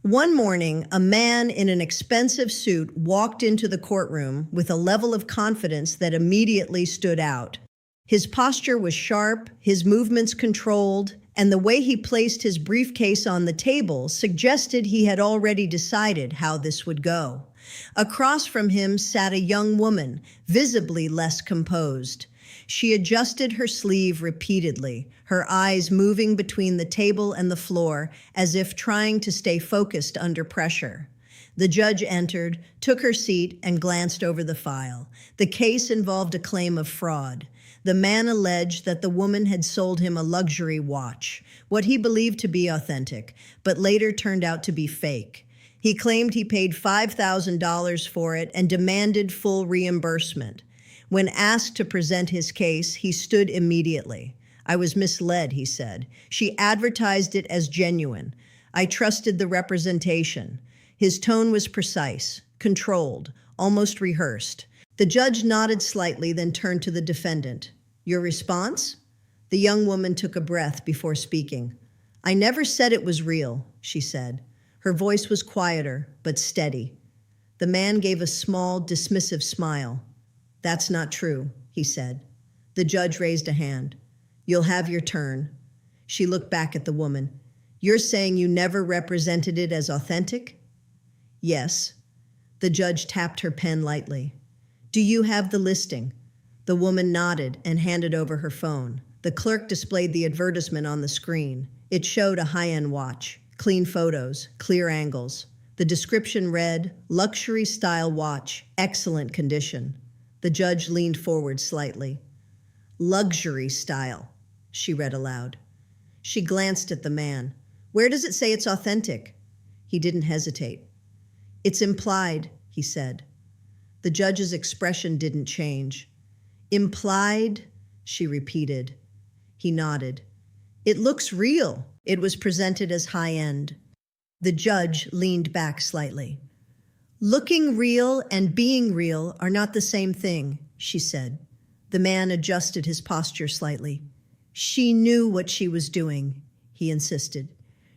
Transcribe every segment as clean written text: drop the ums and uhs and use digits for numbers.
One morning, a man in an expensive suit walked into the courtroom with a level of confidence that immediately stood out. His posture was sharp, his movements controlled, and the way he placed his briefcase on the table suggested he had already decided how this would go. Across from him sat a young woman, visibly less composed. She adjusted her sleeve repeatedly, her eyes moving between the table and the floor as if trying to stay focused under pressure. The judge entered, took her seat, and glanced over the file. The case involved a claim of fraud. The man alleged that the woman had sold him a luxury watch, what he believed to be authentic, but later turned out to be fake. He claimed he paid $5,000 for it and demanded full reimbursement. When asked to present his case, he stood immediately. "I was misled," he said. "She advertised it as genuine. I trusted the representation." His tone was precise, controlled, almost rehearsed. The judge nodded slightly, then turned to the defendant. "Your response?" The young woman took a breath before speaking. "I never said it was real," she said. Her voice was quieter, but steady. The man gave a small, dismissive smile. "That's not true," he said. The judge raised a hand. "You'll have your turn." She looked back at the woman. "You're saying you never represented it as authentic?" "Yes." The judge tapped her pen lightly. "Do you have the listing?" The woman nodded and handed over her phone. The clerk displayed the advertisement on the screen. It showed a high-end watch, clean photos, clear angles. The description read, "Luxury-style watch, excellent condition." The judge leaned forward slightly. "Luxury style," she read aloud. She glanced at the man. "Where does it say it's authentic?" He didn't hesitate. "It's implied," he said. The judge's expression didn't change. "Implied?" she repeated. He nodded. "It looks real." It was presented as high-end. The judge leaned back slightly. "Looking real and being real are not the same thing," she said. The man adjusted his posture slightly. "She knew what she was doing," he insisted.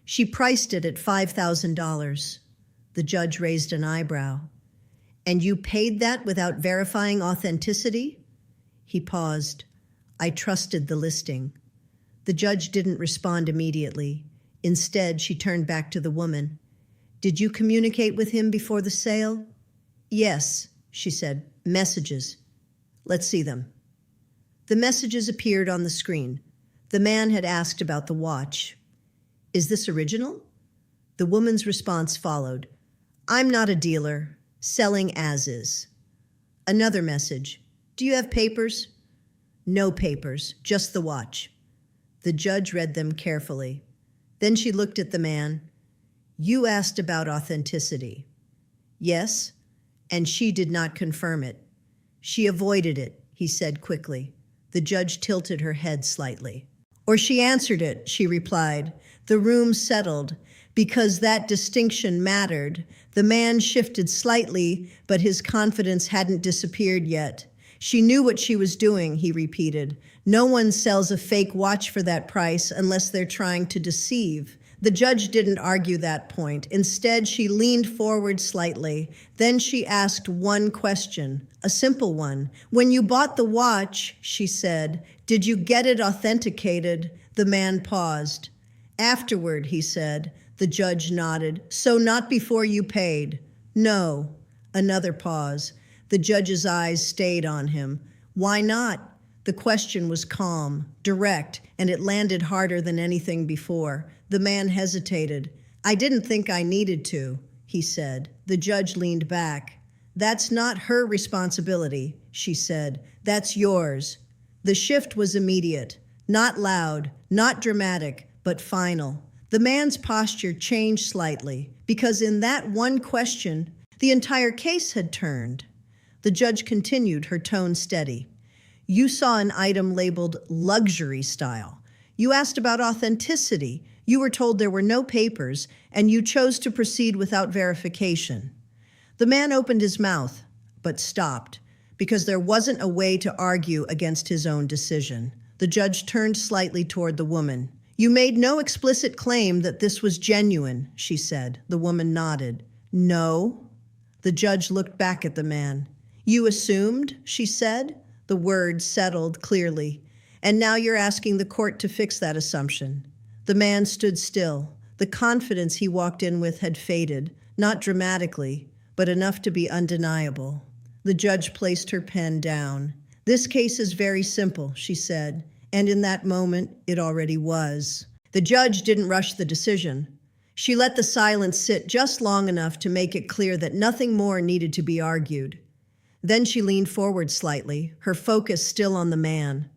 "She priced it at $5,000. The judge raised an eyebrow. "And you paid that without verifying authenticity?" He paused. "I trusted the listing." The judge didn't respond immediately. Instead, she turned back to the woman. "Did you communicate with him before the sale?" "Yes," she said. "Messages." "Let's see them." The messages appeared on the screen. The man had asked about the watch. "Is this original?" The woman's response followed. "I'm not a dealer. Selling as is." Another message. "Do you have papers?" "No papers, just the watch." The judge read them carefully. Then she looked at the man. "You asked about authenticity." "Yes," and she did not confirm it. "She avoided it," he said quickly. The judge tilted her head slightly. "Or she answered it," she replied. The room settled. Because that distinction mattered, the man shifted slightly, but his confidence hadn't disappeared yet. "She knew what she was doing," he repeated. "No one sells a fake watch for that price unless they're trying to deceive." The judge didn't argue that point. Instead, she leaned forward slightly. Then she asked one question, a simple one. "When you bought the watch," she said, "did you get it authenticated?" The man paused. "Afterward," he said. The judge nodded. "So not before you paid?" "No." Another pause. The judge's eyes stayed on him. "Why not?" The question was calm, direct, and it landed harder than anything before. The man hesitated. "I didn't think I needed to," he said. The judge leaned back. "That's not her responsibility," she said. "That's yours." The shift was immediate, not loud, not dramatic, but final. The man's posture changed slightly, because in that one question, the entire case had turned. The judge continued, her tone steady. "You saw an item labeled luxury style. You asked about authenticity. You were told there were no papers, and you chose to proceed without verification." The man opened his mouth, but stopped, because there wasn't a way to argue against his own decision. The judge turned slightly toward the woman. You made no explicit claim that this was genuine, she said. The woman nodded. No. The judge looked back at the man. You assumed, she said. The words settled clearly. And now you're asking the court to fix that assumption. The man stood still. The confidence he walked in with had faded, not dramatically, but enough to be undeniable. The judge placed her pen down. This case is very simple, she said, and in that moment, it already was. The judge didn't rush the decision. She let the silence sit just long enough to make it clear that nothing more needed to be argued. Then she leaned forward slightly, her focus still on the man.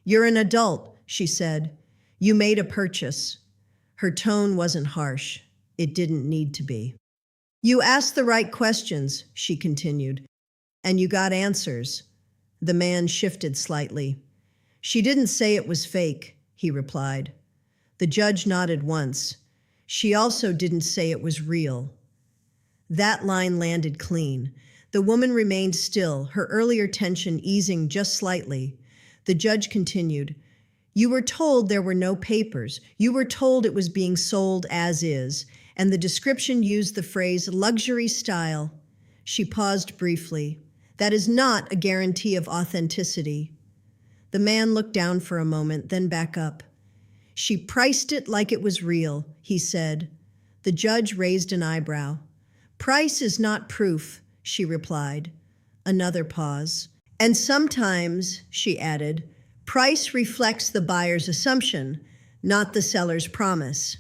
You're an adult, she said. You made a purchase. Her tone wasn't harsh. It didn't need to be. You asked the right questions, she continued, and you got answers. The man shifted slightly. She didn't say it was fake, he replied. The judge nodded once. She also didn't say it was real. That line landed clean. The woman remained still, her earlier tension easing just slightly. The judge continued. You were told there were no papers. You were told it was being sold as is, and the description used the phrase luxury style. She paused briefly. That is not a guarantee of authenticity. The man looked down for a moment, then back up. She priced it like it was real, he said. The judge raised an eyebrow. Price is not proof, she replied. Another pause. And sometimes, she added, price reflects the buyer's assumption, not the seller's promise.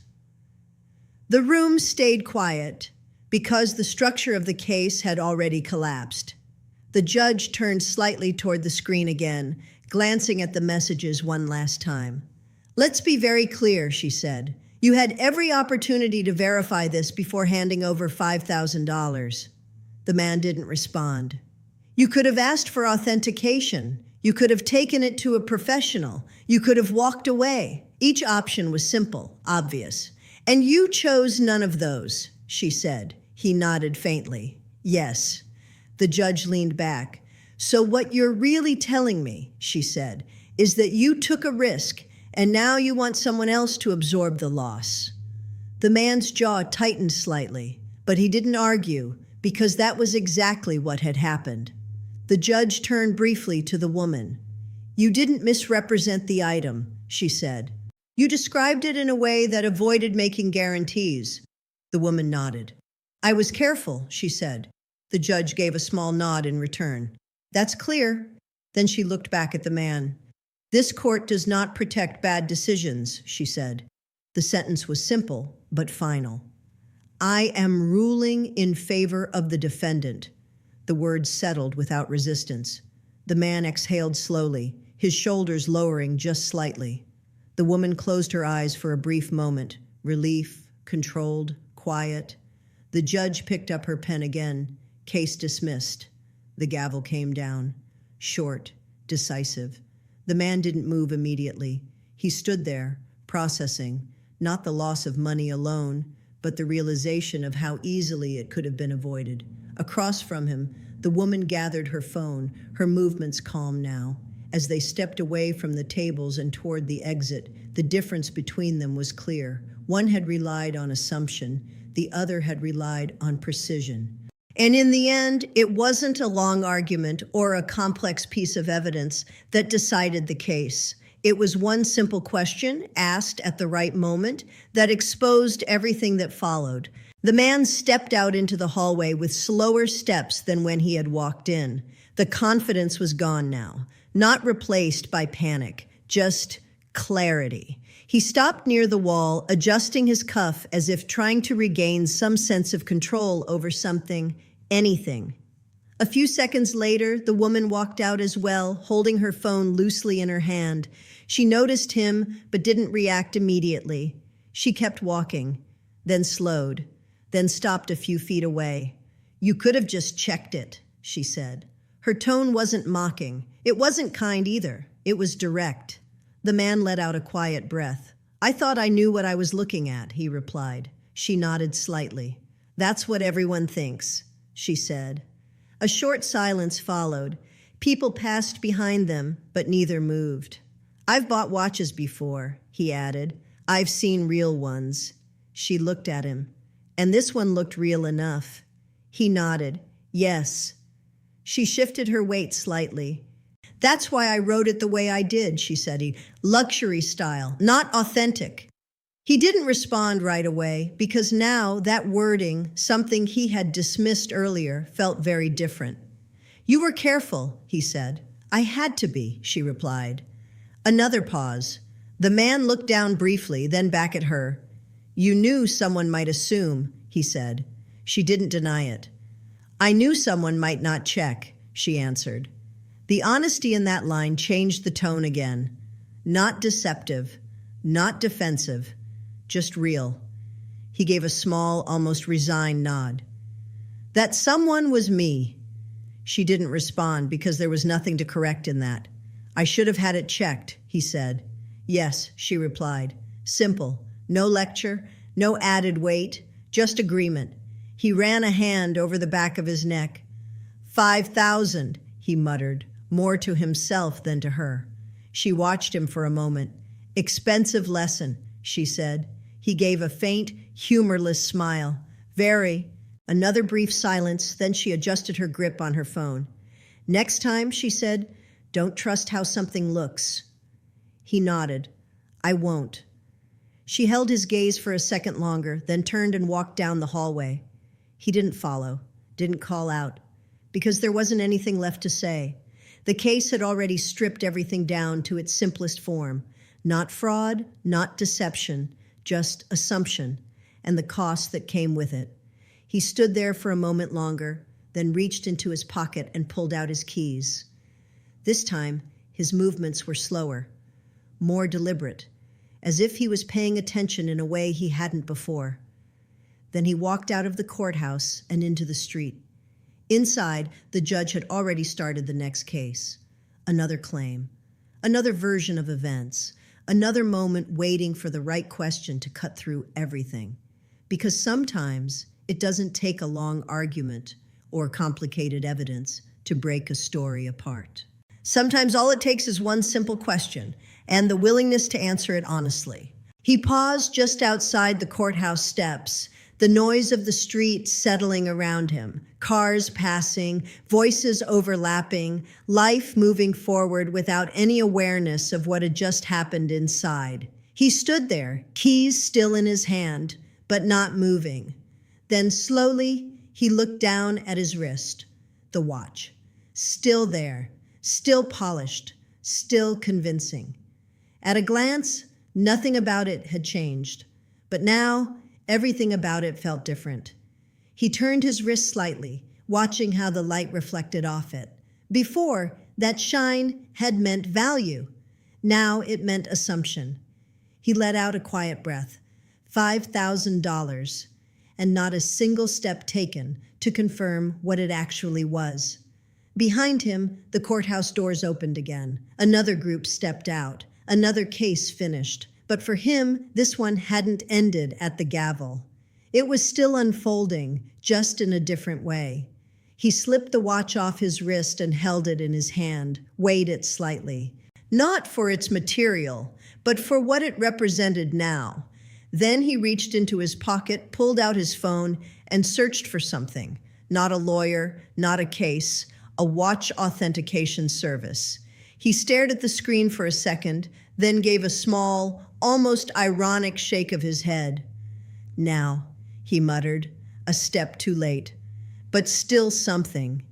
The room stayed quiet because the structure of the case had already collapsed. The judge turned slightly toward the screen again, glancing at the messages one last time. Let's be very clear, she said. You had every opportunity to verify this before handing over $5,000. The man didn't respond. You could have asked for authentication. You could have taken it to a professional. You could have walked away. Each option was simple, obvious. And you chose none of those, she said. He nodded faintly. Yes. The judge leaned back. So what you're really telling me, she said, is that you took a risk and now you want someone else to absorb the loss. The man's jaw tightened slightly, but he didn't argue because that was exactly what had happened. The judge turned briefly to the woman. You didn't misrepresent the item, she said. You described it in a way that avoided making guarantees. The woman nodded. I was careful, she said. The judge gave a small nod in return. That's clear. Then she looked back at the man. This court does not protect bad decisions, she said. The sentence was simple, but final. I am ruling in favor of the defendant. The words settled without resistance. The man exhaled slowly, his shoulders lowering just slightly. The woman closed her eyes for a brief moment, relief, controlled, quiet. The judge picked up her pen again. Case dismissed. The gavel came down. Short, decisive. The man didn't move immediately. He stood there, processing, not the loss of money alone, but the realization of how easily it could have been avoided. Across from him, the woman gathered her phone, her movements calm now. As they stepped away from the tables and toward the exit, the difference between them was clear. One had relied on assumption, the other had relied on precision. And in the end, it wasn't a long argument or a complex piece of evidence that decided the case. It was one simple question, asked at the right moment, that exposed everything that followed. The man stepped out into the hallway with slower steps than when he had walked in. The confidence was gone now, not replaced by panic, just clarity. He stopped near the wall, adjusting his cuff as if trying to regain some sense of control over something, anything. A few seconds later, the woman walked out as well, holding her phone loosely in her hand. She noticed him, but didn't react immediately. She kept walking, then slowed, then stopped a few feet away. You could have just checked it, she said. Her tone wasn't mocking. It wasn't kind either. It was direct. The man let out a quiet breath. I thought I knew what I was looking at, he replied. She nodded slightly. That's what everyone thinks, she said. A short silence followed. People passed behind them, but neither moved. I've bought watches before, he added. I've seen real ones. She looked at him. And this one looked real enough. He nodded. Yes. She shifted her weight slightly. That's why I wrote it the way I did, she said. Luxury style, not authentic. He didn't respond right away because now that wording, something he had dismissed earlier, felt very different. You were careful, he said. I had to be, she replied. Another pause. The man looked down briefly, then back at her. You knew someone might assume, he said. She didn't deny it. I knew someone might not check, she answered. The honesty in that line changed the tone again. Not deceptive, not defensive, just real. He gave a small, almost resigned nod. That someone was me. She didn't respond because there was nothing to correct in that. I should have had it checked, he said. Yes, she replied. Simple. No lecture, no added weight, just agreement. He ran a hand over the back of his neck. 5,000, he muttered, more to himself than to her. She watched him for a moment. Expensive lesson, she said. He gave a faint, humorless smile. Very. Another brief silence, then she adjusted her grip on her phone. Next time, she said, don't trust how something looks. He nodded. I won't. She held his gaze for a second longer, then turned and walked down the hallway. He didn't follow, didn't call out, because there wasn't anything left to say. The case had already stripped everything down to its simplest form. Not fraud, not deception, just assumption, and the cost that came with it. He stood there for a moment longer, then reached into his pocket and pulled out his keys. This time, his movements were slower, more deliberate, as if he was paying attention in a way he hadn't before. Then he walked out of the courthouse and into the street. Inside, the judge had already started the next case. Another claim, another version of events, another moment waiting for the right question to cut through everything. Because sometimes it doesn't take a long argument or complicated evidence to break a story apart. Sometimes all it takes is one simple question and the willingness to answer it honestly. He paused just outside the courthouse steps, the noise of the street settling around him, cars passing, voices overlapping, life moving forward without any awareness of what had just happened inside. He stood there, keys still in his hand, but not moving. Then slowly, he looked down at his wrist, the watch. Still there, still polished, still convincing. At a glance, nothing about it had changed, but now everything about it felt different. He turned his wrist slightly, watching how the light reflected off it. Before, that shine had meant value. Now it meant assumption. He let out a quiet breath. $5,000, and not a single step taken to confirm what it actually was. Behind him, the courthouse doors opened again. Another group stepped out. Another case finished. But for him, this one hadn't ended at the gavel. It was still unfolding, just in a different way. He slipped the watch off his wrist and held it in his hand, weighed it slightly. Not for its material, but for what it represented now. Then he reached into his pocket, pulled out his phone, and searched for something. Not a lawyer, not a case, a watch authentication service. He stared at the screen for a second, then gave a small, almost ironic shake of his head. Now, he muttered, a step too late. But still something.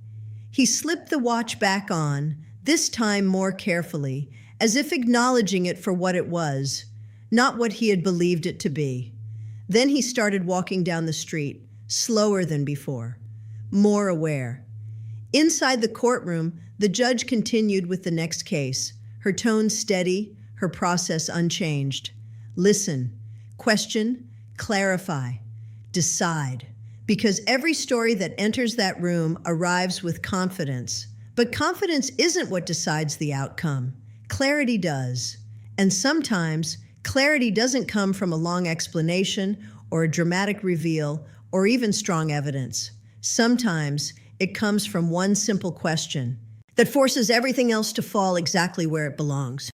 He slipped the watch back on, this time more carefully, as if acknowledging it for what it was, not what he had believed it to be. Then he started walking down the street, slower than before, more aware. Inside the courtroom, the judge continued with the next case, her tone steady, her process unchanged. Listen, question, clarify, decide. Because every story that enters that room arrives with confidence. But confidence isn't what decides the outcome. Clarity does. And sometimes, clarity doesn't come from a long explanation or a dramatic reveal or even strong evidence. Sometimes, it comes from one simple question that forces everything else to fall exactly where it belongs.